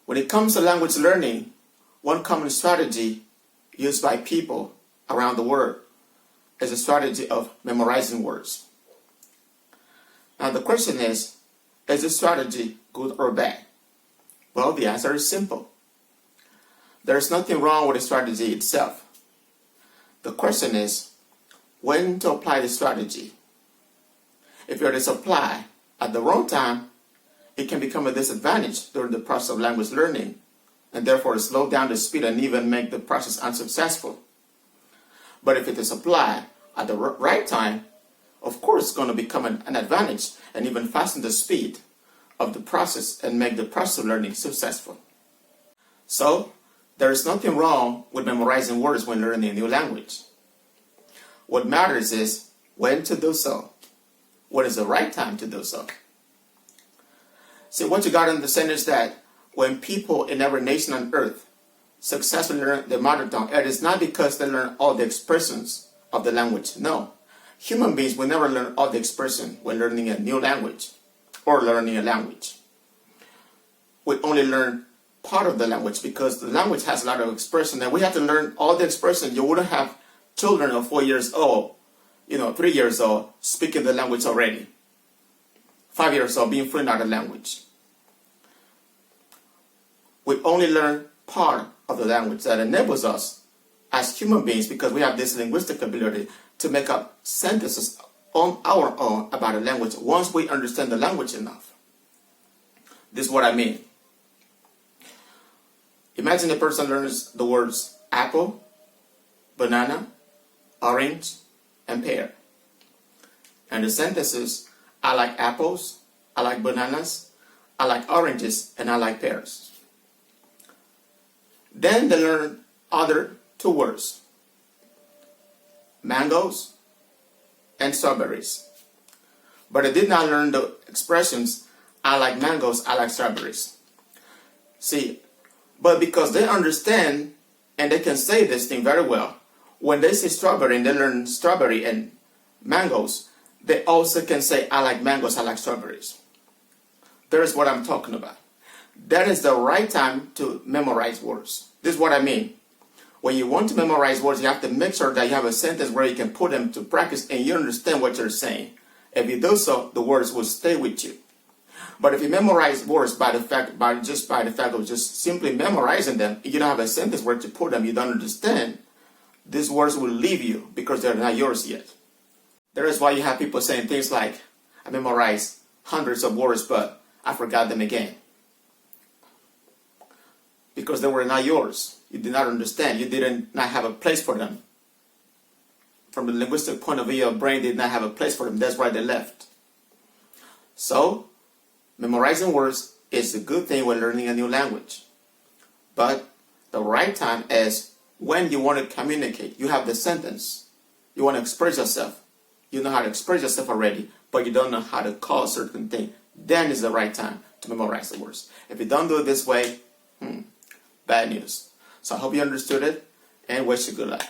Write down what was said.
When it comes to language learning, one common strategy used by people around the world is a strategy of memorizing words. Now the question is this strategy good or bad? Well, the answer is simple. There is nothing wrong with the strategy itself. The question is when to apply the strategy. If you are to apply at the wrong time, it can become a disadvantage during the process of language learning, and therefore slow down the speed and even make the process unsuccessful. But if it is applied at the right time, of course it's going to become an advantage and even fasten the speed of the process and make the process of learning successful. So, there is nothing wrong with memorizing words when learning a new language. What matters is when to do so. When is the right time to do so? See, what you got to understand is that when people in every nation on earth successfully learn their mother tongue, it is not because they learn all the expressions of the language. No. Human beings will never learn all the expression when learning a new language or learning a language. We only learn part of the language because the language has a lot of expression and we have to learn all the expression. You wouldn't have children of 4 years old, 3 years old speaking the language already. 5 years old being fluent in the language. We only learn part of the language that enables us as human beings, because we have this linguistic ability to make up sentences on our own about a language once we understand the language enough. This is what I mean. Imagine a person learns the words apple, banana, orange, and pear. And the sentences, I like apples, I like bananas, I like oranges, and I like pears. Then they learn other two words, mangoes and strawberries. But they did not learn the expressions, I like mangoes, I like strawberries. See, but because they understand and they can say this thing very well, when they say strawberry and they learn strawberry and mangoes, they also can say, I like mangoes, I like strawberries. That is what I'm talking about. That is the right time to memorize words. This is what I mean. When you want to memorize words, you have to make sure that you have a sentence where you can put them to practice and you understand what you're saying. If you do so, the words will stay with you. But if you memorize words by the fact of just simply memorizing them, you don't have a sentence where to put them, you don't understand, these words will leave you because they're not yours yet. That is why you have people saying things like, I memorized hundreds of words, but I forgot them again. Because they were not yours. You did not understand. You did not have a place for them. From the linguistic point of view, your brain did not have a place for them. That's why they left. So, memorizing words is a good thing when learning a new language. But the right time is when you want to communicate. You have the sentence. You want to express yourself. You know how to express yourself already, but you don't know how to call a certain thing. Then is the right time to memorize the words. If you don't do it this way, bad news. So I hope you understood it and wish you good luck.